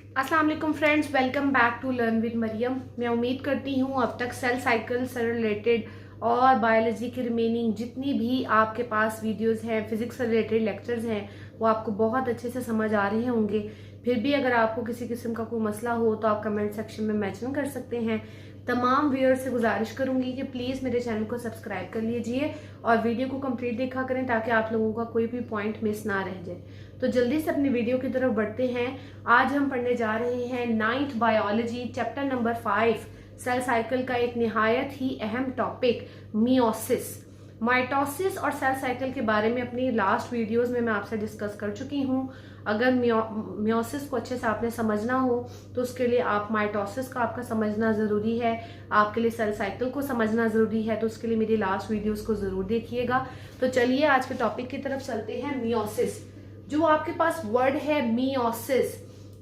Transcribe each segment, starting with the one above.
अस्सलाम वालेकुम friends, welcome back to learn with Mariam. मैं उम्मीद करती हूँ अब तक सेल साइकिल से रिलेटेड और बायोलॉजी की रिमेनिंग जितनी भी आपके पास वीडियोस हैं, फिजिक्स से रिलेटेड लेक्चर्स हैं, वो आपको बहुत अच्छे से समझ आ रहे होंगे। फिर भी अगर आपको किसी किस्म का कोई मसला हो तो आप कमेंट सेक्शन में मेंशन कर सकते हैं। तमाम व्यूअर्स से गुजारिश करूंगी कि प्लीज़ मेरे चैनल को सब्सक्राइब कर लीजिए और वीडियो को कंप्लीट देखा करें ताकि आप लोगों का कोई भी पॉइंट मिस ना रह जाए। तो जल्दी से अपनी वीडियो की तरफ बढ़ते हैं। आज हम पढ़ने जा रहे हैं 9th biology chapter number 5 cell cycle का एक निहायत ही अहम टॉपिक मियोसिस। माइटोसिस और सेल साइकिल के बारे में अपनी लास्ट वीडियोस में मैं आपसे डिस्कस कर चुकी हूँ। अगर मियोसिस को अच्छे से आपने समझना हो तो उसके लिए आप माइटोसिस का आपका समझना ज़रूरी है, आपके लिए सेल साइकिल को समझना ज़रूरी है। तो उसके लिए मेरी लास्ट वीडियोस को ज़रूर देखिएगा। तो चलिए आज के टॉपिक की तरफ चलते हैं। मियोसिस, जो आपके पास वर्ड है मियोसिस,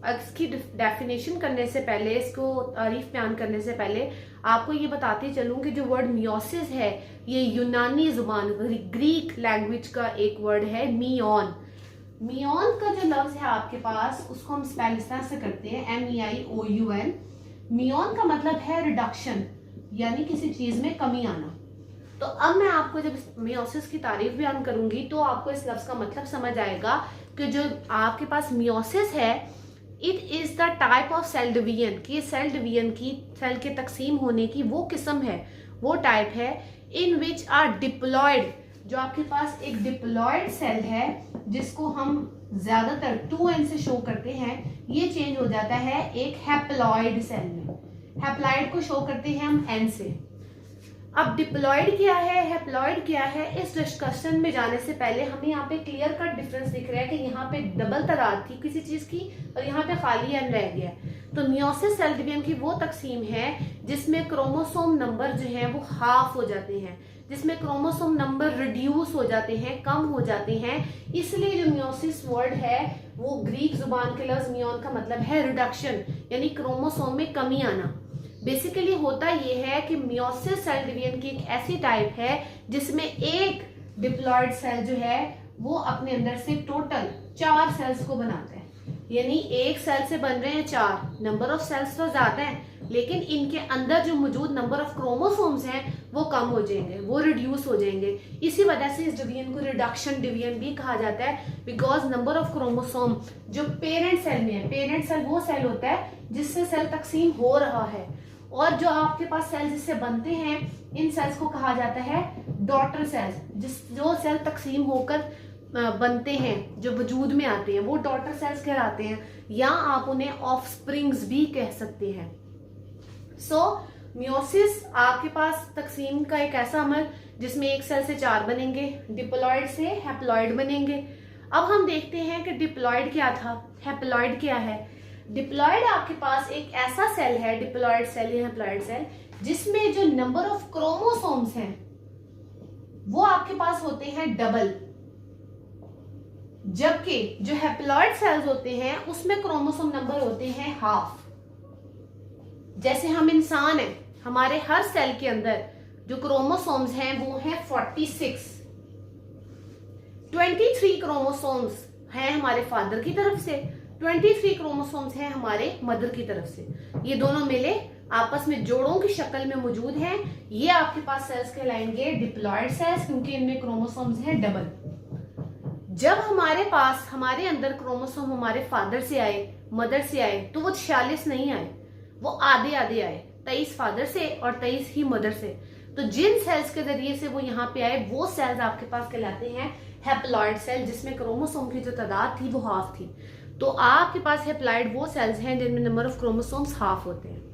इसकी डेफिनेशन करने से पहले, इसको तारीफ बयान करने से पहले आपको ये बताते चलूं कि जो वर्ड मियोसिस है ये यूनानी जुबान ग्रीक लैंग्वेज का एक वर्ड है मियोन। मियोन का जो लफ्ज है आपके पास उसको हम स्पेल इस तरह से करते हैं MEIOUN। मियोन का मतलब है रिडक्शन, यानी किसी चीज में कमी आना। तो अब मैं आपको जब मियोसिस की तारीफ बयान करूंगी तो आपको इस लफ्ज का मतलब समझ आएगा कि जो आपके पास मियोसिस है it is the type of cell division, कि सेल डिवीजन की, सेल के तकसीम होने की वो किस्म है, वो टाइप है इन विच आर डिप्लॉयड, जो आपके पास एक डिप्लॉयड सेल है जिसको हम ज्यादातर 2n से शो करते हैं, ये चेंज हो जाता है एक हैप्लॉयड सेल में। हैप्लॉयड को शो करते हैं हम n से। अब डिप्लॉयड क्या है, हैप्लॉयड क्या है, इस डिस्कशन में जाने से पहले हमें यहाँ पे क्लियर कट डिफरेंस दिख रहा है कि यहाँ पे डबल तादाद थी किसी चीज की और यहाँ पे खाली एन रह गया। तो मियोसिस सेल डिवीजन की वो तकसीम है जिसमें क्रोमोसोम नंबर जो है वो हाफ हो जाते हैं, जिसमें क्रोमोसोम नंबर रिड्यूस हो जाते हैं, कम हो जाते हैं। इसलिए जो मियोसिस वर्ड है वो ग्रीक जुबान के लफ्ज मियोन का मतलब है रिडक्शन, यानी क्रोमोसोम में कमी आना। बेसिकली होता यह है कि मियोसिस सेल डिवीजन की एक ऐसी टाइप है जिसमें एक डिप्लॉयड सेल जो है वो अपने अंदर से टोटल 4 सेल्स को बनाता है, यानी एक सेल से बन रहे हैं 4। नंबर ऑफ सेल्स तो ज्यादा है लेकिन इनके अंदर जो मौजूद नंबर ऑफ क्रोमोसोम्स हैं वो कम हो जाएंगे, वो रिड्यूस हो जाएंगे। इसी वजह से इस डिवीजन को रिडक्शन डिवीजन भी कहा जाता है, बिकॉज नंबर ऑफ क्रोमोसोम जो पेरेंट सेल में है, पेरेंट सेल वो सेल होता है जिससे सेल तकसीम हो रहा है, और जो आपके पास सेल जिससे बनते हैं इन सेल्स को कहा जाता है डॉटर सेल्स। जो सेल तकसीम होकर बनते हैं, जो वजूद में आते हैं, वो डॉटर सेल्स कहलाते हैं, या आप उन्हें ऑफस्प्रिंग्स भी कह सकते हैं। सो मियोसिस आपके पास तकसीम का एक ऐसा अमल जिसमें एक सेल से 4 बनेंगे, डिप्लॉयड से हैप्लॉयड बनेंगे। अब हम देखते हैं कि डिप्लॉयड क्या था, हैप्लॉयड क्या है। डिप्लॉयड आपके पास एक ऐसा सेल है, डिप्लॉयड सेल या हैप्लॉयड सेल, जिसमें जो नंबर ऑफ क्रोमोसोम्स हैं वो आपके पास होते हैं डबल, जबकि जो हैप्लॉयड सेल्स होते हैं उसमें क्रोमोसोम नंबर होते हैं हाफ। जैसे हम इंसान हैं, हमारे हर सेल के अंदर जो क्रोमोसोम्स हैं वो हैं 46। 23 क्रोमोसोम्स हैं हमारे फादर की तरफ से, 23 क्रोमोसोम्स हैं हमारे मदर की तरफ से। ये दोनों मिले आपस में जोड़ों की शक्ल में मौजूद हैं। ये आपके पास सेल्स कहलाएंगे डिप्लॉयड सेल्स, क्योंकि इनमें क्रोमोसोम्स हैं डबल। जब हमारे पास, हमारे अंदर क्रोमोसोम हमारे फादर से आए, मदर से आए, तो वो 46 नहीं आए, वो आधे आधे आए, 23 फादर से और 23 ही मदर से। तो जिन सेल्स के जरिए से वो यहाँ पे आए वो सेल्स आपके पास कहलाते हैं हैप्लॉयड सेल, जिसमें क्रोमोसोम की जो तादाद थी वो हाफ थी। तो आपके पास हैप्लॉयड वो सेल्स हैं जिनमें नंबर ऑफ क्रोमोसोम्स हाफ होते हैं।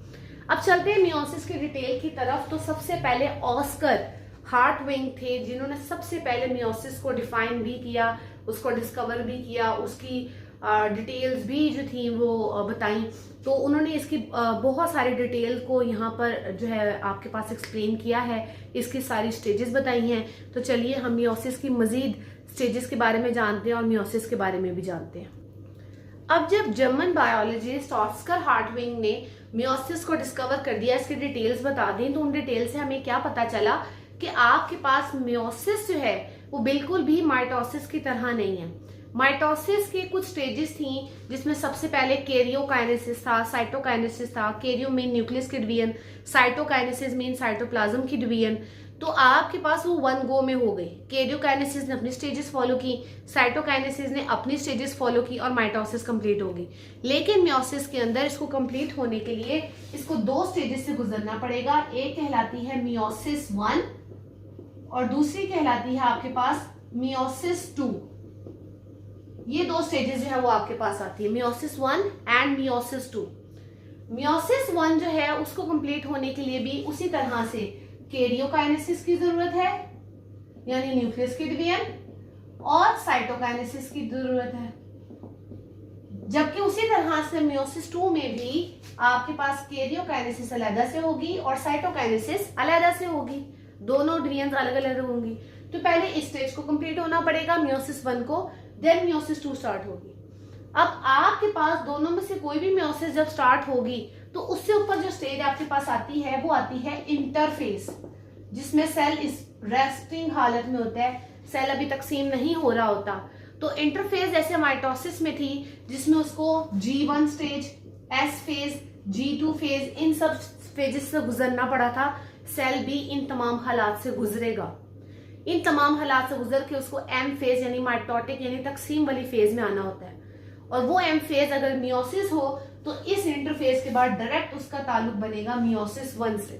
अब चलते हैं मियोसिस की डिटेल की तरफ। तो सबसे पहले ऑस्कर हार्टविंग थे जिन्होंने सबसे पहले मियोसिस को डिफाइन भी किया, उसको डिस्कवर भी किया, उसकी डिटेल्स भी जो थी वो बताई। तो उन्होंने इसकी बहुत सारी डिटेल को यहाँ पर जो है आपके पास एक्सप्लेन किया है, इसकी सारी स्टेजेस बताई हैं। तो चलिए हम मियोसिस की मजीद स्टेजेस के बारे में जानते हैं और मियोसिस के बारे में भी जानते हैं। अब जब जर्मन बायोलॉजिस्ट ऑस्कर हार्टविंग ने मियोसिस को डिस्कवर कर दिया, इसकी डिटेल्स बता दी, तो उन डिटेल से हमें क्या पता चला कि आपके पास मियोसिस जो है वो बिल्कुल भी माइटोसिस की तरह नहीं है। माइटोसिस के कुछ स्टेजेस थी, जिसमें सबसे पहले कैरियोकाइनेसिस था, साइटोकाइनेसिस था। कैरियो मीन न्यूक्लियस की डिवीजन, साइटोकाइनेसिस मीन साइटोप्लाज्म की डिवीजन। तो आपके पास वो वन गो में हो गई। कैरियोकाइनेसिस ने अपनी स्टेजेस फॉलो की, साइटोकाइनेसिस ने अपनी स्टेजेस फॉलो की और माइटोसिस कंप्लीट हो गई। लेकिन मियोसिस के अंदर इसको कंप्लीट होने के लिए इसको दो स्टेजेस से गुजरना पड़ेगा। एक कहलाती है मियोसिस 1 और दूसरी कहलाती है आपके पास मियोसिस 2। ये दो स्टेजेस जो है वो आपके पास आती है, मियोसिस 1 एंड मियोसिस 2। मियोसिस 1 जो है उसको कंप्लीट होने के लिए भी उसी तरह से कैरियोकाइनेसिस की जरूरत है, यानी न्यूक्लियस की डिवीजन, और साइटोकाइनेसिस की जरूरत है। जबकि उसी तरह से मियोसिस 2 में भी आपके पास कैरियोकाइनेसिस अलग से होगी और साइटोकाइनेसिस अलग से होगी, दोनों डिवीजन अलग अलग होंगी। तो पहले इस स्टेज को कंप्लीट होना पड़ेगा, मियोसिस 1 को, देन मियोसिस 2 स्टार्ट होगी। अब आपके पास दोनों में से कोई भी मियोसिस जब स्टार्ट होगी तो उससे ऊपर जो स्टेज आपके पास आती है वो आती है इंटरफेस, जिसमें सेल इस रेस्टिंग हालत में होता है, सेल अभी तकसीम नहीं हो रहा होता। तो इंटरफेस जैसे माइटोसिस में थी, जिसमें उसको G1 stage, S phase, G2 phase, इन सब फेजेस से गुजरना पड़ा था। सेल भी इन तमाम हालात से गुजरेगा। इन तमाम हालात से गुजर के उसको M फेज यानी माइटोटिक यानी तकसीम वाली फेज में आना होता है। और वो M फेज अगर मियोसिस हो तो इस इंटरफेज के बाद डायरेक्ट उसका ताल्लुक बनेगा मियोसिस 1 से।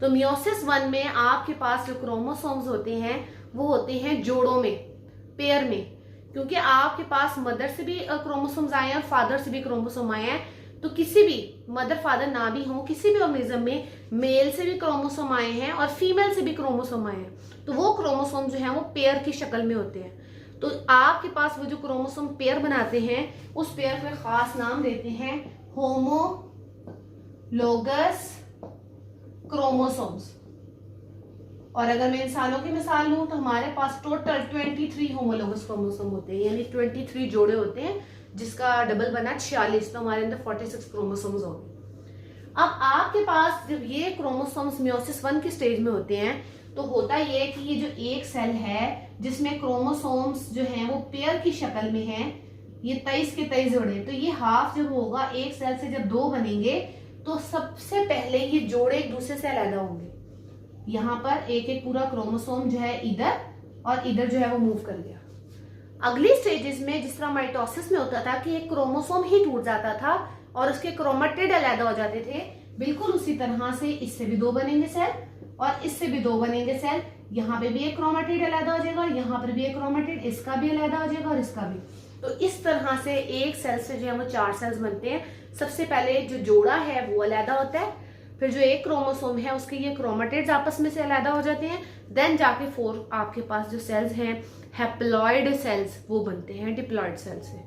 तो मियोसिस 1 में आपके पास जो क्रोमोसोम्स होते हैं वो होते हैं जोड़ों में, पेयर में, क्योंकि आपके पास मदर से भी क्रोमोसोम्स आए हैं और फादर से भी क्रोमोसोम आए हैं। तो किसी भी मदर फादर ना भी हो, किसी भी ऑर्गेनिज्म में मेल से भी क्रोमोसोम आए हैं और फीमेल से भी क्रोमोसोम आए हैं। तो वो क्रोमोसोम जो है वो पेयर की शक्ल में होते हैं। तो आपके पास वो जो क्रोमोसोम पेयर बनाते हैं उस पेयर को खास नाम देते हैं होमोलोगस क्रोमोसोम्स। और अगर मैं इंसानों की मिसाल लूं तो हमारे पास टोटल 23 होमोलोगस क्रोमोसोम होते हैं, यानी 23 जोड़े होते हैं, जिसका डबल बना 46। तो हमारे अंदर 46 क्रोमोसोम्स हो गए। अब आपके पास जब ये क्रोमोसोम्स मियोसिस 1 की स्टेज में होते हैं तो होता ये है कि ये जो एक सेल है जिसमें क्रोमोसोम्स जो हैं वो पेयर की शक्ल में हैं, ये 23 के 23 जोड़े, तो ये हाफ जब होगा, एक सेल से जब दो बनेंगे तो सबसे पहले ये जोड़े एक दूसरे से अलग होंगे। यहाँ पर एक एक पूरा क्रोमोसोम जो है इधर और इधर जो है वो मूव कर गया। अगली स्टेजेस में जिस तरह माइटोसिस में होता था कि एक क्रोमोसोम ही टूट जाता था और उसके क्रोमेटिड अलग हो जाते थे, बिल्कुल उसी तरह से इससे भी दो बनेंगे सेल और इससे भी दो बनेंगे सेल। यहाँ पे भी एक क्रोमेटिड अलग हो जाएगा, यहाँ पर भी एक क्रोमेटिड, इसका भी अलग हो जाएगा और इसका भी। तो इस तरह से एक सेल से जो है वो 4 सेल्स बनते हैं। सबसे पहले जो जोड़ा है वो अलग होता है, फिर जो एक क्रोमोसोम है उसके ये क्रोमेटिड्स आपस में से अलग हो जाते हैं, देन जाके 4 आपके पास जो सेल्स हैं हैप्लॉइड सेल्स वो बनते हैं डिप्लॉइड सेल से।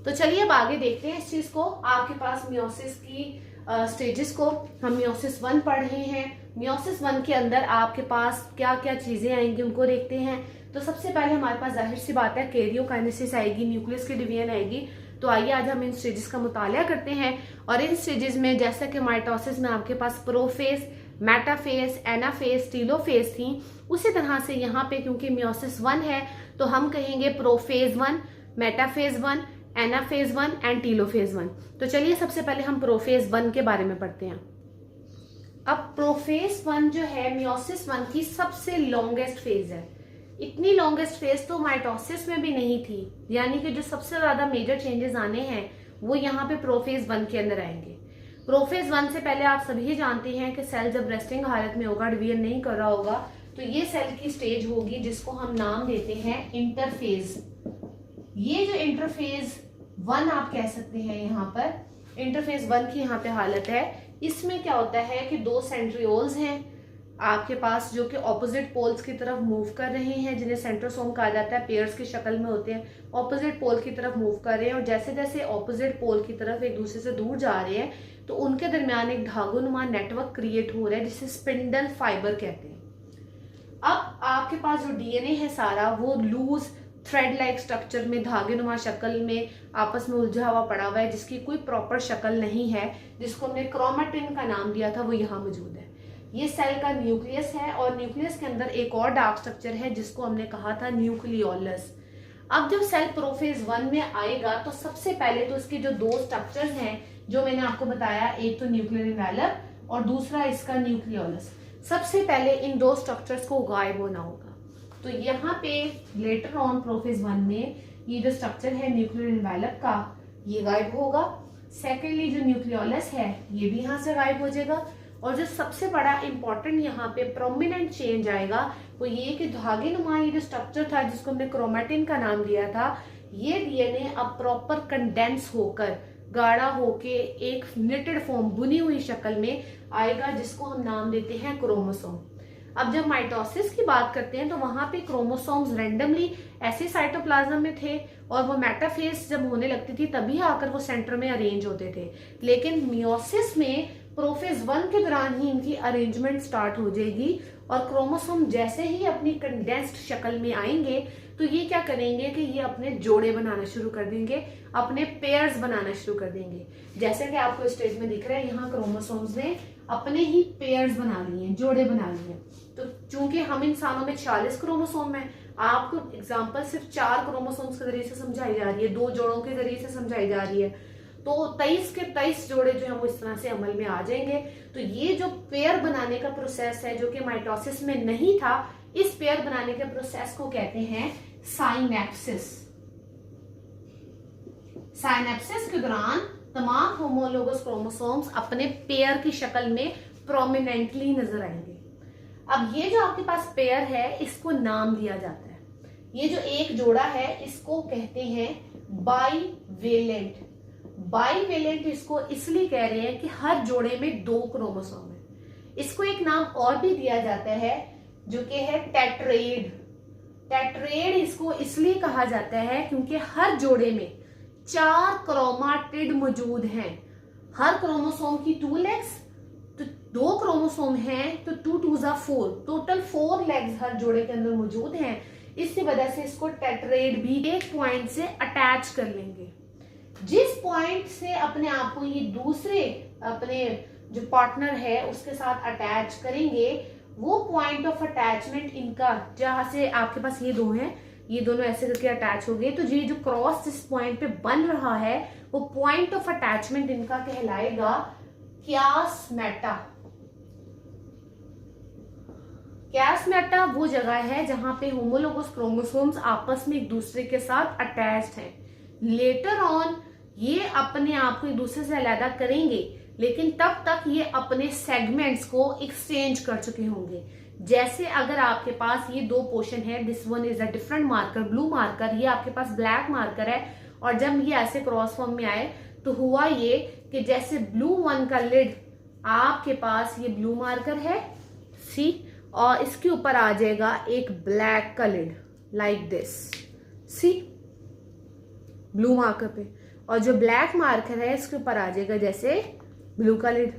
तो चलिए अब आगे देखते हैं इस चीज को। आपके पास मियोसिस की स्टेजेस को हम मियोसिस 1 पढ़ रहे हैं। मियोसिस 1 के अंदर आपके पास क्या क्या चीजें आएंगी उनको देखते हैं। तो सबसे पहले हमारे पास जाहिर सी बात है कैरियोकाइनेसिस आएगी, न्यूक्लियस की डिवीजन आएगी। तो आइए आज हम इन स्टेजेस का मुताला करते हैं। और इन स्टेजेस में जैसा कि माइटोसिस में आपके पास प्रोफेज, मेटाफेज, एनाफेज, टीलोफेज थी, उसी तरह से यहाँ पे क्योंकि मियोसिस 1 है तो हम कहेंगे prophase 1, metaphase 1, anaphase 1 and telophase 1। तो चलिए सबसे पहले हम प्रोफेज 1 के बारे में पढ़ते हैं। अब प्रोफेज 1 जो है मियोसिस 1 की सबसे लॉन्गेस्ट फेज है। इतनी लॉन्गेस्ट फेज तो माइटोसिस में भी नहीं थी, यानी कि जो सबसे ज्यादा मेजर चेंजेस आने हैं वो यहाँ पे प्रोफेज 1 के अंदर आएंगे। प्रोफेज 1 से पहले आप सभी जानते हैं कि सेल जब रेस्टिंग हालत में होगा, डिवीजन नहीं कर रहा होगा, तो ये सेल की स्टेज होगी जिसको हम नाम देते हैं इंटरफेज। ये जो इंटरफेज 1 आप कह सकते हैं, यहाँ पर इंटरफेज 1 की यहाँ पे हालत है। इसमें क्या होता है कि 2 सेंट्रियोल्स हैं आपके पास जो कि ऑपोजिट पोल्स की तरफ मूव कर रहे हैं, जिन्हें सेंट्रोसोम कहा जाता है, पेयर्स की शक्ल में होते हैं, ऑपोजिट पोल की तरफ मूव कर रहे हैं। और जैसे जैसे ऑपोजिट पोल की तरफ एक दूसरे से दूर जा रहे हैं तो उनके दरमियान एक धागोनुमा नेटवर्क क्रिएट हो रहा है जिसे स्पिंडल फाइबर कहते हैं। अब आपके पास जो डीएनए है सारा वो लूज थ्रेड लाइक स्ट्रक्चर में धागेनुमा शक्ल में आपस में उलझा हुआ पड़ा हुआ है, जिसकी कोई प्रॉपर शक्ल नहीं है, जिसको हमने क्रोमेटिन का नाम दिया था, वो यहाँ मौजूद है। ये सेल का न्यूक्लियस है और न्यूक्लियस के अंदर एक और डार्क स्ट्रक्चर है जिसको हमने कहा था न्यूक्लियोलस। अब जब सेल प्रोफेज 1 में आएगा तो सबसे पहले तो इसके जो दो स्ट्रक्चर्स हैं जो मैंने आपको बताया, एक तो न्यूक्लियर एनवेलप और दूसरा इसका न्यूक्लियोलस, सबसे पहले इन दो स्ट्रक्चर्स को गायब होना होगा। तो यहाँ पे लेटर ऑन प्रोफेज 1 में ये जो स्ट्रक्चर है न्यूक्लियर एनवेलप का, ये गायब होगा। सेकेंडली जो न्यूक्लियोलस है ये भी यहाँ से गायब हो जाएगा। और जो सबसे बड़ा इंपॉर्टेंट यहाँ पे प्रोमिनेंट चेंज आएगा वो ये कि धागे नुमा ये जो स्ट्रक्चर था जिसको हमने क्रोमेटिन का नाम दिया था, ये डीएनए अब प्रॉपर कंडेंस होकर गाढ़ा होके एक निटेड फॉर्म, बुनी हुई शक्ल में आएगा, जिसको हम नाम देते हैं क्रोमोसोम। अब जब माइटोसिस की बात करते हैं तो वहां पे क्रोमोसोम्स रैंडमली ऐसे साइटोप्लाज्म में थे और वो मेटाफेज जब होने लगती थी तभी आकर वो सेंटर में अरेंज होते थे। लेकिन मियोसिस में प्रोफेज 1 के दौरान ही इनकी अरेंजमेंट स्टार्ट हो जाएगी और क्रोमोसोम जैसे ही अपनी कंडेंस्ड शक्ल में आएंगे तो ये क्या करेंगे कि ये अपने जोड़े बनाना शुरू कर देंगे, अपने पेयर्स बनाना शुरू कर देंगे। जैसे कि आपको स्टेज में दिख रहा है, यहाँ क्रोमोसोम्स ने अपने ही पेयर्स बना लिए, जोड़े बना लिए। तो चूंकि हम इंसानों में 40 क्रोमोसोम है, आपको एग्जाम्पल सिर्फ 4 क्रोमोसोम्स के जरिए से समझाई जा रही है, 2 जोड़ों के जरिए से समझाई जा रही है, तो 23 के 23 जोड़े जो है वो इस तरह से अमल में आ जाएंगे। तो ये जो पेयर बनाने का प्रोसेस है जो कि माइटोसिस में नहीं था, इस पेयर बनाने के प्रोसेस को कहते हैं साइनेप्सिस। साइनेप्सिस के दौरान तमाम होमोलोगस क्रोमोसोम्स अपने पेयर की शक्ल में प्रोमिनेंटली नजर आएंगे। अब ये जो आपके पास पेयर है इसको नाम दिया जाता है, ये जो एक जोड़ा है इसको कहते हैं बाईवेलेंट। बाईवेलेंट इसको इसलिए कह रहे हैं कि हर जोड़े में 2 क्रोमोसोम है। इसको एक नाम और भी दिया जाता है जो कि है टेट्रेड। टेट्रेड इसको इसलिए कहा जाता है क्योंकि हर जोड़े में 4 क्रोमाटिड मौजूद हैं। हर क्रोमोसोम की 2 लेग्स, तो 2 क्रोमोसोम हैं तो 2 2 जा 4, टोटल 4 लेग्स हर जोड़े के अंदर मौजूद हैं। इसकी वजह से इसको टेट्रेड भी एक पॉइंट से अटैच कर लेंगे। जिस पॉइंट से अपने आप को ये दूसरे अपने जो पार्टनर है उसके साथ अटैच करेंगे, वो पॉइंट ऑफ अटैचमेंट इनका, जहां से आपके पास ये 2 हैं, ये दोनों ऐसे करके अटैच हो गए, तो ये जो क्रॉस जिस पॉइंट पे बन रहा है वो पॉइंट ऑफ अटैचमेंट इनका कहलाएगा क्यासमेटा। क्यासमेटा वो जगह है जहां पे होमोलोगस क्रोमोसोम्स आपस में एक दूसरे के साथ अटैच्ड हैं। लेटर ऑन ये अपने आप को एक दूसरे से अलग करेंगे, लेकिन तब तक ये अपने सेगमेंट्स को एक्सचेंज कर चुके होंगे। जैसे अगर आपके पास ये 2 पोर्शन है, this one is a different marker, blue marker, ये आपके पास ब्लैक मार्कर है, और जब ये ऐसे क्रॉस फॉर्म में आए तो हुआ ये कि जैसे ब्लू 1 का लिड आपके पास ये ब्लू मार्कर है, सी, और इसके ऊपर आ जाएगा एक ब्लैक का lid like this, see, blue marker पे, और जो ब्लैक मार्कर है इसके ऊपर आ जाएगा जैसे ब्लू का लिड।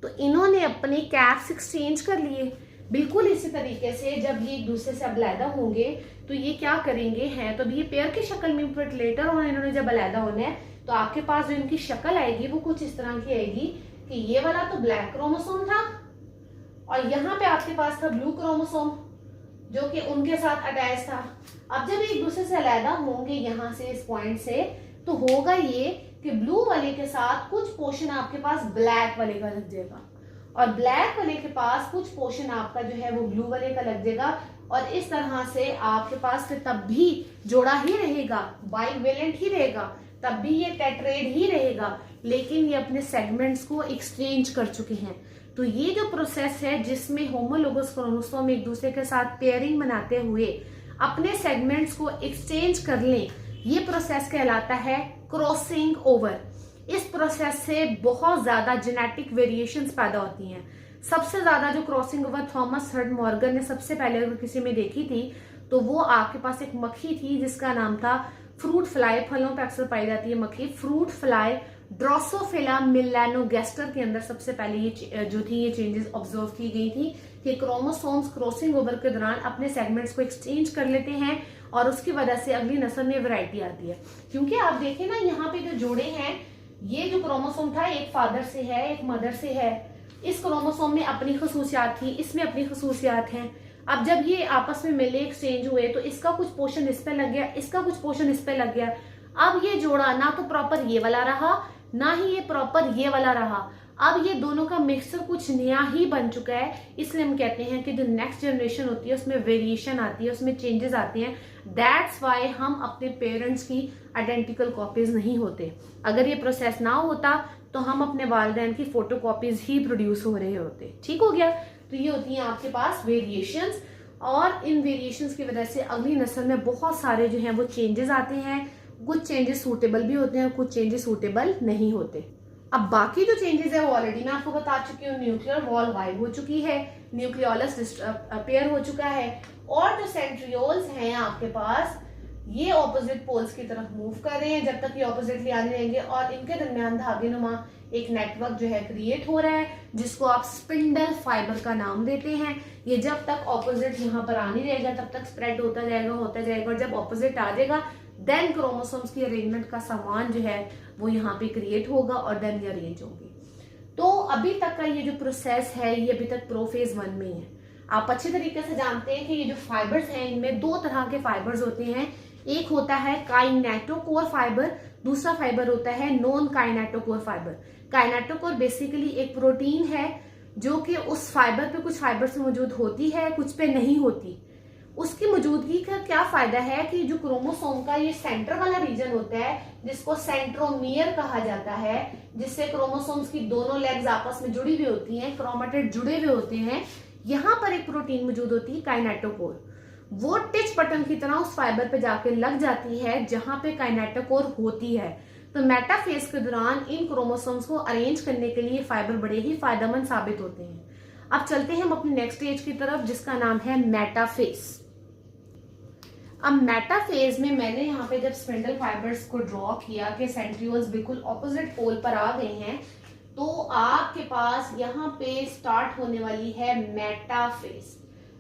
तो इन्होंने अपने कैप्स एक्सचेंज कर लिए। बिल्कुल इसी तरीके से जब ये एक दूसरे से अलहदा होंगे तो ये क्या करेंगे हैं, तो ये पेयर की शक्ल में, बट लेटर ऑन इन्होंने जब अलहदा होना है तो आपके पास जो इनकी शक्ल आएगी वो कुछ इस तरह की आएगी कि ये वाला तो ब्लैक क्रोमोसोम था और यहाँ पे आपके पास था ब्लू क्रोमोसोम जो कि उनके साथ अटैच था। अब जब एक दूसरे से अलहदा होंगे यहाँ से, इस पॉइंट से, तो होगा ये कि ब्लू वाले के साथ कुछ पोर्शन आपके पास ब्लैक वाले का लग जाएगा और ब्लैक वाले के पास कुछ पोर्शन आपका जो है वो ब्लू वाले का लग जाएगा, और इस तरह से आपके पास फिर तब भी जोड़ा ही रहेगा, बाईवेलेंट ही रहेगा, तब भी ये टेट्रेड ही रहेगा, लेकिन ये अपने सेगमेंट्स को एक्सचेंज कर चुके हैं। तो ये जो प्रोसेस है जिसमें होमोलोगस क्रोमोसोम एक दूसरे के साथ पेयरिंग बनाते हुए अपने सेगमेंट्स को एक्सचेंज कर लें, ये प्रोसेस कहलाता है क्रॉसिंग ओवर। इस प्रोसेस से बहुत ज्यादा जेनेटिक वेरिएशंस पैदा होती हैं। सबसे ज्यादा जो crossing over Thomas Hunt Morgan ने सबसे पहले अगर किसी में देखी थी तो वो आपके पास एक मक्खी थी जिसका नाम था फ्रूट फ्लाई, फलों पर अक्सर पाई जाती है मक्खी, फ्रूट फ्लाई ड्रोसोफिला मिलेनोगेस्टर के अंदर सबसे पहले ये जो थी ये चेंजेस ऑब्जर्व की गई थी कि क्रोमोसोम्स क्रॉसिंग ओवर के दौरान अपने सेगमेंट्स को एक्सचेंज कर लेते हैं और उसकी वजह से अगली नस्ल में वैरायटी आती है। क्योंकि आप देखें ना, यहाँ पे जो जोड़े हैं, ये जो क्रोमोसोम था एक फादर से है एक मदर से है, इस क्रोमोसोम में अपनी खसूसियात थी, इसमें अपनी खसूसियात हैं। अब जब ये आपस में मिले, एक्सचेंज हुए, तो इसका कुछ पोर्शन इस पे लग गया, इसका कुछ पोर्शन इस पे लग गया। अब ये जोड़ा ना तो प्रॉपर ये वाला रहा, ना ही ये प्रॉपर ये वाला रहा। अब ये दोनों का मिक्सचर कुछ नया ही बन चुका है। इसलिए हम कहते हैं कि जो नेक्स्ट जनरेशन होती है उसमें वेरिएशन आती है, उसमें चेंजेस आते हैं। दैट्स वाई हम अपने पेरेंट्स की आइडेंटिकल कॉपीज नहीं होते। अगर ये प्रोसेस ना होता तो हम अपने वालिदैन की फोटो कॉपीज ही प्रोड्यूस हो रहे होते। ठीक हो गया। तो ये होती हैं आपके पास वेरिएशंस, और इन वेरिएशंस की वजह से अगली नस्ल में बहुत सारे जो हैं वो चेंजेस आते हैं। कुछ चेंजेस सूटेबल भी होते हैं, कुछ चेंजेस सूटेबल नहीं होते। अब बाकी जो चेंजेस है वो ऑलरेडी मैं आपको बता चुकी हूँ। न्यूक्लियर वॉल गायब हो चुकी है, न्यूक्लियोलस अपीयर हो चुका है, और जो सेंट्रियोल्स हैं आपके पास ये ऑपोजिट पोल्स की तरफ मूव कर रहे हैं जब तक ये ऑपोजिटली आने रहेंगे, और इनके दरमियान धागे नुमा एक नेटवर्क जो है क्रिएट हो रहा है, जिसको आप स्पिंडल फाइबर का नाम देते हैं। ये जब तक ऑपोजिट यहाँ पर आ नहीं रहेगा तब तक स्प्रेड होता जाएगा, और जब ऑपोजिट आ जाएगा देन क्रोमोसोम्स की अरेंजमेंट का सामान जो है वो यहाँ पे क्रिएट होगा और देन ये अरेंज होंगे। तो अभी तक का ये जो प्रोसेस है ये अभी तक प्रोफेज 1 में है। आप अच्छे तरीके से जानते हैं कि ये जो फाइबर्स हैं इनमें 2 तरह के फाइबर्स होते हैं। एक होता है काइनेटोकोर फाइबर, दूसरा फाइबर होता है non kinetochore fibre. Kinetochore basically एक प्रोटीन है जो कि उस फाइबर पे कुछ फाइबर्स मौजूद होती है, कुछ पे नहीं होती। उसकी मौजूदगी का क्या फायदा है कि जो क्रोमोसोम का ये सेंटर वाला रीजन होता है जिसको सेंट्रोमियर कहा जाता है, जिससे क्रोमोसोम्स की दोनों लेग्स आपस में जुड़ी हुई होती हैं, क्रोमेटिड जुड़े हुए होते हैं, यहाँ पर एक प्रोटीन मौजूद होती है काइनेटोकोर। वो टिच बटन की तरह उस फाइबर पे जाके लग जाती है जहां पे काइनेटोकोर होती है। तो मेटाफेज के दौरान इन क्रोमोसोम्स को अरेंज करने के लिए फाइबर बड़े ही फायदेमंद साबित होते हैं। अब चलते हैं हम अपने नेक्स्ट स्टेज की तरफ जिसका नाम है मेटाफेज। अब मेटाफेज में मैंने यहाँ पे जब स्पिंडल फाइबर्स को ड्रॉ किया कि सेंट्रियोल्स बिल्कुल ऑपोजिट पोल पर आ गए हैं, तो आपके पास यहाँ पे स्टार्ट होने वाली है मेटाफेज।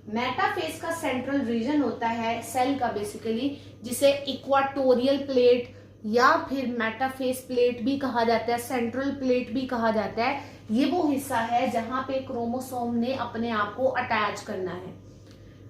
मेटाफेज का सेंट्रल रीजन होता है सेल का बेसिकली, जिसे इक्वाटोरियल प्लेट या फिर मेटाफेज प्लेट भी कहा जाता है, सेंट्रल प्लेट भी कहा जाता है। ये वो हिस्सा है जहां पे क्रोमोसोम ने अपने आप को अटैच करना है।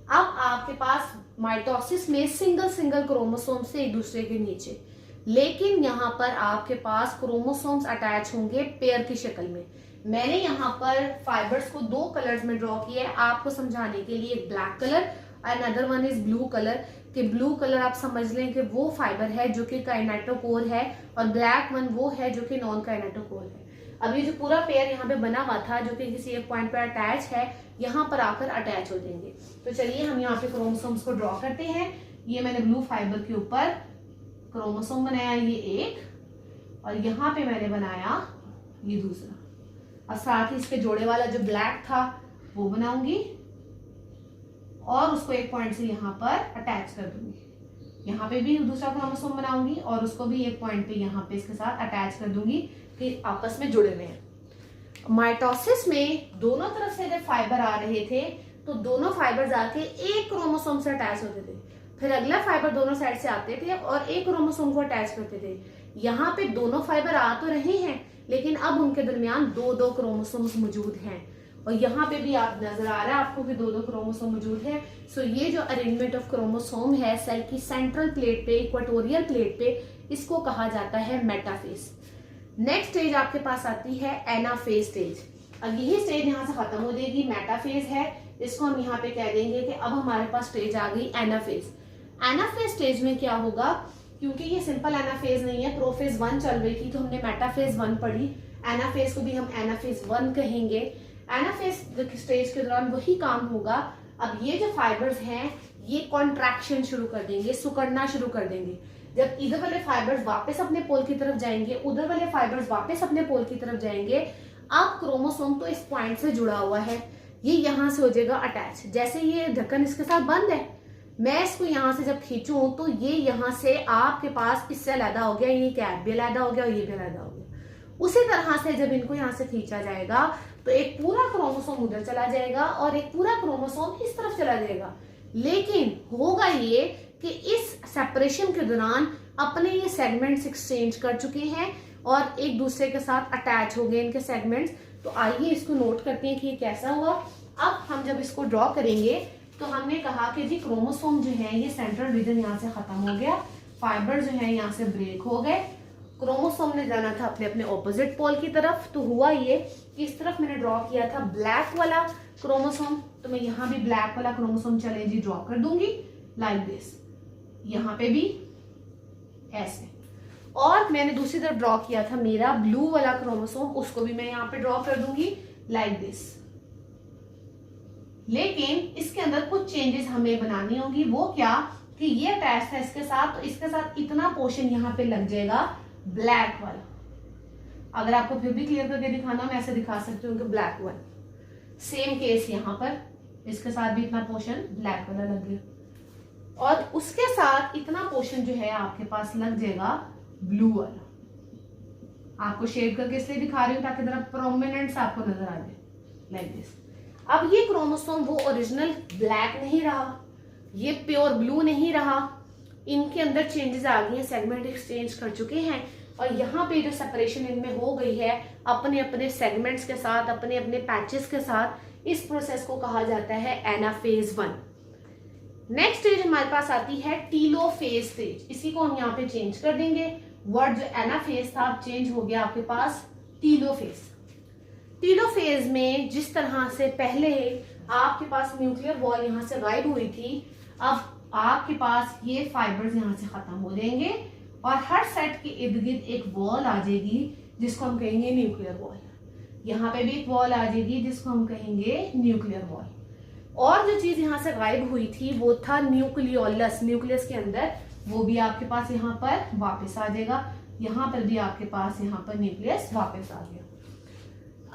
अब आपके पास माइटोसिस में सिंगल क्रोमोसोम से एक दूसरे के नीचे, लेकिन यहाँ पर आपके पास क्रोमोसोम्स अटैच होंगे पेयर की शक्ल में। मैंने यहाँ पर फाइबर्स को 2 कलर्स में ड्रॉ किया है आपको समझाने के लिए, एक black colour and other one is blue colour. कि ब्लू कलर आप समझ लें कि वो फाइबर है जो कि काइनेटोकोर है, और ब्लैक वन वो है जो कि नॉन काइनेटोकोर है। अब ये जो पूरा पेयर यहाँ पे बना हुआ था जो कि किसी एक पॉइंट पर अटैच है, यहाँ पर आकर अटैच हो जाएंगे। तो चलिए हम यहाँ पे क्रोमोसोम्स को ड्रॉ करते हैं। ये मैंने ब्लू फाइबर के ऊपर क्रोमोसोम बनाया ये एक, और यहाँ पे मैंने बनाया ये दूसरा, और साथ ही इसके जोड़े वाला जो ब्लैक था वो बनाऊंगी और उसको एक पॉइंट से यहाँ पर अटैच कर दूंगी। यहाँ पे भी दूसरा क्रोमोसोम बनाऊंगी और उसको भी एक पॉइंट पे यहाँ पे इसके साथ अटैच कर दूंगी कि आपस में जुड़े हुए हैं। माइटोसिस में दोनों तरफ से जब फाइबर आ रहे थे तो दोनों फाइबर जाके एक क्रोमोसोम से अटैच होते थे, फिर अगला फाइबर दोनों साइड से आते थे और एक क्रोमोसोम को अटैच करते थे। यहाँ पे दोनों फाइबर आ तो रहे हैं लेकिन अब उनके दरमियान 2 क्रोमोसोम्स मौजूद हैं, और यहाँ पे भी आप नजर आ रहा है आपको कि 2 क्रोमोसोम मौजूद है। सो ये जो अरेंजमेंट ऑफ क्रोमोसोम है सेल की सेंट्रल प्लेट पे, इक्वाटोरियल प्लेट पे, इसको कहा जाता है मेटाफेज। नेक्स्ट स्टेज आपके पास आती है एनाफेज स्टेज। अब यही स्टेज यहाँ से खत्म हो जाएगी, मेटाफेज है, इसको हम यहाँ पे कह देंगे कि अब हमारे पास स्टेज आ गई एनाफेज। एनाफेज स्टेज में क्या होगा, क्योंकि ये सिंपल एनाफेज नहीं है, प्रोफेज 1 चल रही थी तो हमने मेटाफेज 1 पढ़ी, एनाफेज को भी हम एनाफेज 1 कहेंगे। एनाफेज स्टेज के दौरान वही काम होगा। अब ये जो फाइबर्स हैं ये कॉन्ट्रैक्शन शुरू कर देंगे, सुकड़ना शुरू कर देंगे। जब इधर वाले फाइबर्स वापस अपने पोल की तरफ जाएंगे, उधर वाले फाइबर्स वापस अपने पोल की तरफ जाएंगे। अब क्रोमोसोम तो इस पॉइंट से जुड़ा हुआ है, ये यहाँ से हो जाएगा अटैच। जैसे ये ढक्कन इसके साथ बंद है, मैं इसको यहाँ से जब खींचूं तो ये यहाँ से आपके पास इससे अलग हो गया, ये कैप भी अलग हो गया और ये भी अलग हो गया। उसी तरह से जब इनको यहाँ से खींचा जाएगा तो एक पूरा क्रोमोसोम उधर चला जाएगा और एक पूरा क्रोमोसोम इस तरफ चला जाएगा। लेकिन होगा ये कि इस सेपरेशन के दौरान अपने ये सेगमेंट्स एक्सचेंज कर चुके हैं और एक दूसरे के साथ अटैच हो गए इनके सेगमेंट्स। तो आइए इसको नोट करते हैं कि ये कैसा हुआ। अब हम जब इसको ड्रॉ करेंगे तो हमने कहा कि जी क्रोमोसोम जो है ये सेंट्रल रीजन यहाँ से खत्म हो गया, फाइबर जो है यहाँ से ब्रेक हो गए, क्रोमोसोम ने जाना था अपने अपने ऑपोजिट पोल की तरफ। तो हुआ ये कि इस तरफ मैंने ड्रॉ किया था ब्लैक वाला क्रोमोसोम, तो मैं यहाँ भी ब्लैक वाला क्रोमोसोम चले जी ड्रॉ कर दूंगी लाइक दिस, यहाँ पे भी ऐसे। और मैंने दूसरी तरफ ड्रॉ किया था मेरा ब्लू वाला क्रोमोसोम, उसको भी मैं यहाँ पे ड्रॉ कर दूंगी लाइक दिस। लेकिन इसके अंदर कुछ चेंजेस हमें बनानी होंगी। वो क्या कि ये अटैच था इसके साथ, तो इसके साथ इतना पोर्शन यहाँ पे लग जाएगा ब्लैक वाला। अगर आपको फिर भी क्लियर करके दिखाना, मैं ऐसे दिखा सकती हूँ कि ब्लैक वन। सेम केस यहाँ पर, इसके साथ भी इतना पोर्शन ब्लैक वाला लग गया, और उसके साथ इतना पोर्शन जो है आपके पास लग जाएगा ब्लू वाला। आपको शेड करके इसलिए दिखा रही हूँ ताकि जरा प्रोमिनेंस आपको नजर आ जाए लाइक दिस। अब ये क्रोमोसोम वो ओरिजिनल ब्लैक नहीं रहा, ये प्योर ब्लू नहीं रहा, इनके अंदर चेंजेस आ गए हैं, सेगमेंट एक्सचेंज कर चुके हैं, और यहाँ पे जो सेपरेशन इनमें हो गई है अपने अपने सेगमेंट्स के साथ, अपने अपने पैचेस के साथ, इस प्रोसेस को कहा जाता है एनाफेज 1। नेक्स्ट स्टेज हमारे पास आती है टीलोफेज स्टेज। इसी को हम यहाँ पे चेंज कर देंगे, वर्ड जो एनाफेज था अब चेंज हो गया आपके पास टीलोफेज। टीलोफेज में जिस तरह से पहले आपके पास न्यूक्लियर वॉल यहाँ से गायब हुई थी, अब आपके पास ये फाइबर्स यहाँ से खत्म हो जाएंगे और हर सेट के इर्द गिर्द एक वॉल आ जाएगी जिसको हम कहेंगे न्यूक्लियर वॉल। यहाँ पे भी एक वॉल आ जाएगी जिसको हम कहेंगे न्यूक्लियर वॉल। और जो चीज यहाँ से गायब हुई थी वो था न्यूक्लियोलस, न्यूक्लियस के अंदर, वो भी आपके पास यहाँ पर वापस आ जाएगा। यहाँ पर भी आपके पास यहाँ पर न्यूक्लियस वापस आ गया।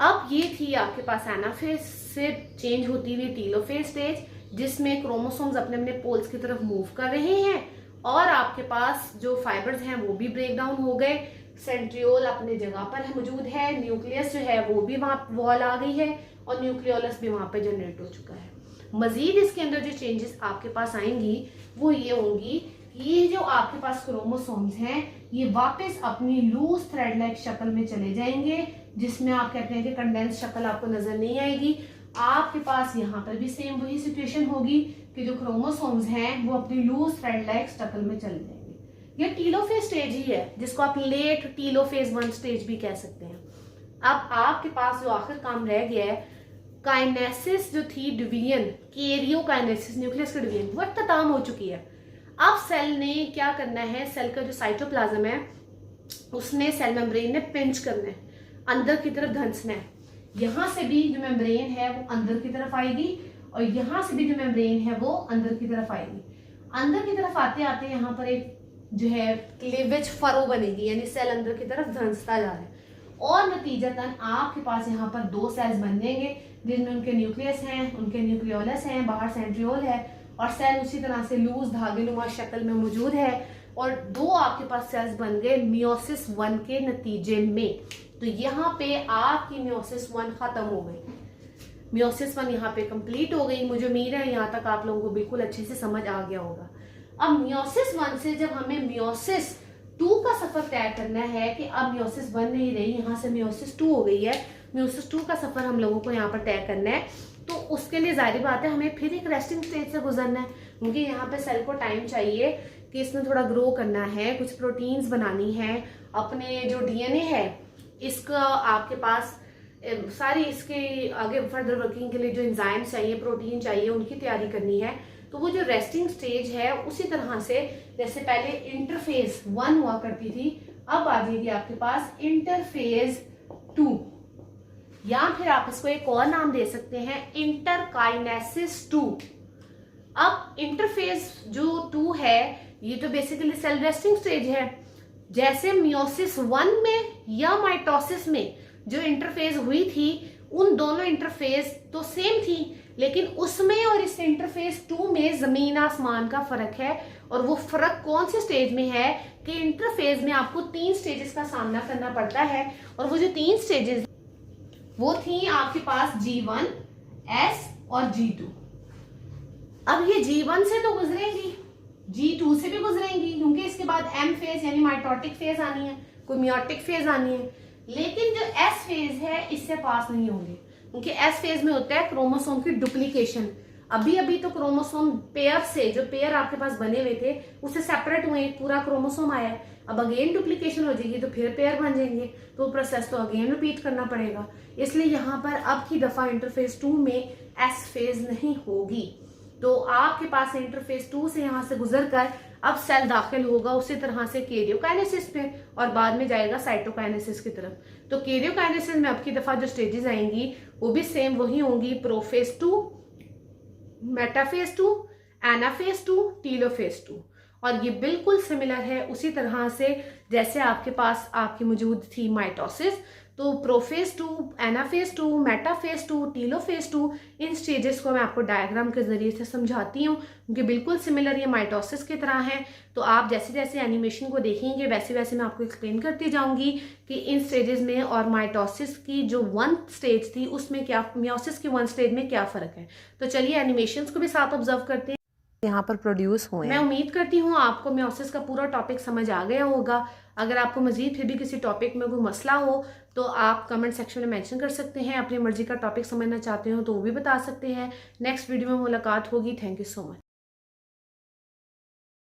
अब ये थी आपके पास एनाफेज से चेंज होती हुई टीलोफेज स्टेज, जिसमें क्रोमोसोम्स अपने अपने पोल्स की तरफ मूव कर रहे हैं और आपके पास जो फाइबर्स हैं वो भी ब्रेक डाउन हो गए, सेंट्रियोल अपने जगह पर मौजूद है, न्यूक्लियस जो है वो भी वहां वॉल आ गई है और न्यूक्लियोलस भी वहां पे जनरेट हो चुका है। मजीद इसके अंदर जो चेंजेस आपके पास आएंगी वो ये होंगी, ये जो आपके पास क्रोमोसोम्स हैं ये वापस अपनी लूज थ्रेड लाइक शक्ल में चले जाएंगे, जिसमें आप कहते हैं कि कंडेंस शक्ल आपको नजर नहीं आएगी। आपके पास यहाँ पर भी सेम वही सिचुएशन होगी कि जो क्रोमोसोम्स हैं वो अपनी लूज थ्रेड लाइक शक्ल में चले जाएंगे। ये टीलोफेज स्टेज ही है जिसको आप लेट टीलोफेज 1 स्टेज भी कह सकते हैं। अब आपके पास जो आखिर काम रह गया है, काइनेसिस जो थी डिवीजन, कैरियोकाइनेसिस न्यूक्लियस का डिवीजन, वो इख्तिताम हो चुकी है। अब सेल ने क्या करना है, सेल का जो साइटोप्लाज्म है उसने सेल मेम्ब्रेन ने पिंच करना है, अंदर की तरफ धंसना है। यहाँ से भी जो मेम्ब्रेन है वो अंदर की तरफ आएगी और यहाँ से भी जो मेम्ब्रेन है वो अंदर की तरफ आएगी। अंदर की तरफ आते आते यहाँ पर एक जो है क्लीवेज फरो बनेगी, यानी सेल अंदर की तरफ धंसता जा रहा है और नतीजतन आपके पास यहाँ पर 2 सेल्स बन जाएंगे जिनमें उनके न्यूक्लियस हैं, उनके न्यूक्लियोलस हैं, बाहर सेंट्रियोल है और सेल उसी तरह से लूज धागेनुमा शक्ल में मौजूद है और 2 आपके पास सेल्स बन गए मियोसिस 1 के नतीजे में। तो यहाँ पे आपकी मियोसिस 1 खत्म हो गई, मियोसिस 1 यहाँ पे कंप्लीट हो गई। मुझे उम्मीद है यहाँ तक आप लोगों को बिल्कुल अच्छे से समझ आ गया होगा। अब मियोसिस 1 से जब हमें मियोसिस 2 का सफर तय करना है कि अब मियोसिस 1 नहीं रही, यहाँ से मियोसिस 2 हो गई है, मियोसिस 2 का सफर हम लोगों को यहाँ पर तय करना है, तो उसके लिए जाहिर बात है हमें फिर एक रेस्टिंग स्टेज से गुजरना है, क्योंकि यहाँ पे सेल को टाइम चाहिए कि इसने थोड़ा ग्रो करना है, कुछ प्रोटीन्स बनानी है, अपने जो डीएनए है इसका आपके पास सारी इसके आगे फर्दर वर्किंग के लिए जो एंजाइम चाहिए, प्रोटीन चाहिए, उनकी तैयारी करनी है। तो वो जो रेस्टिंग स्टेज है उसी तरह से जैसे पहले इंटरफेज 1 हुआ करती थी, अब आ जाएगी आपके पास इंटरफेज 2, या फिर आप इसको एक और नाम दे सकते हैं इंटरकाइनेसिस 2। अब इंटरफेज जो 2 है ये तो बेसिकली सेल रेस्टिंग स्टेज है। जैसे मियोसिस 1 में या माइटोसिस में जो इंटरफेज हुई थी, उन दोनों इंटरफेज तो सेम थी, लेकिन उसमें और इस इंटरफेज 2 में जमीन आसमान का फर्क है। और वो फर्क कौन से स्टेज में है कि इंटरफेज में आपको 3 स्टेजेस का सामना करना पड़ता है, और वो जो 3 स्टेजेस वो थी आपके पास G1, S और G2। अब ये G1 से तो गुजरेंगी, G2 से भी गुजरेंगी, क्योंकि इसके बाद M फेज यानी माइटोटिक फेज आनी है, कोई मियोटिक फेज आनी है, लेकिन जो S फेज है इससे पास नहीं होंगे, क्योंकि S फेज में होता है क्रोमोसोम की डुप्लीकेशन। अभी अभी तो क्रोमोसोम पेयर से, जो पेयर आपके पास बने हुए थे उससे सेपरेट हुए, एक पूरा क्रोमोसोम आया है। अब अगेन डुप्लीकेशन हो जाएगी तो फिर पेयर बन जाएंगे, तो प्रोसेस तो अगेन रिपीट करना पड़ेगा। इसलिए यहाँ पर अब की दफा इंटरफेज 2 में एस फेज नहीं होगी। तो आपके पास इंटरफेज 2 से यहाँ से गुजर कर अब सेल दाखिल होगा उसी तरह से कैरियोकाइनेसिस पे, और बाद में जाएगा साइटोकाइनेसिस की तरफ। तो कैरियोकाइनेसिस में अब की दफा जो स्टेजेस आएंगी वो भी सेम वही होंगी, प्रोफेज 2, मेटाफेज 2, एनाफेज 2, टीलोफेज 2। और ये बिल्कुल सिमिलर है उसी तरह से जैसे आपके पास आपकी मौजूद थी माइटोसिस। तो प्रोफेज 2, एनाफेज 2, मेटाफेज 2, टीलोफेज 2, इन स्टेजेस को मैं आपको डायग्राम के जरिए से समझाती हूँ क्योंकि बिल्कुल सिमिलर ये माइटोसिस की तरह है। तो आप जैसे जैसे एनिमेशन को देखेंगे वैसे वैसे मैं आपको एक्सप्लेन करती जाऊंगी कि इन स्टेजेस में और माइटोसिस की जो 1 स्टेज थी उसमें क्या, मियोसिस की 1 स्टेज में क्या फर्क है। तो चलिए एनिमेशंस को भी साथ ऑब्जर्व करते हैं यहाँ पर प्रोड्यूस हुए। मैं उम्मीद करती हूँ आपको मियोसिस का पूरा टॉपिक समझ आ गया होगा। अगर आपको मजीद फिर भी किसी टॉपिक में कोई मसला हो तो आप कमेंट सेक्शन में मेंशन कर सकते हैं। अपनी मर्जी का टॉपिक समझना चाहते हो तो वो भी बता सकते हैं। नेक्स्ट वीडियो में मुलाकात होगी। Thank you so much.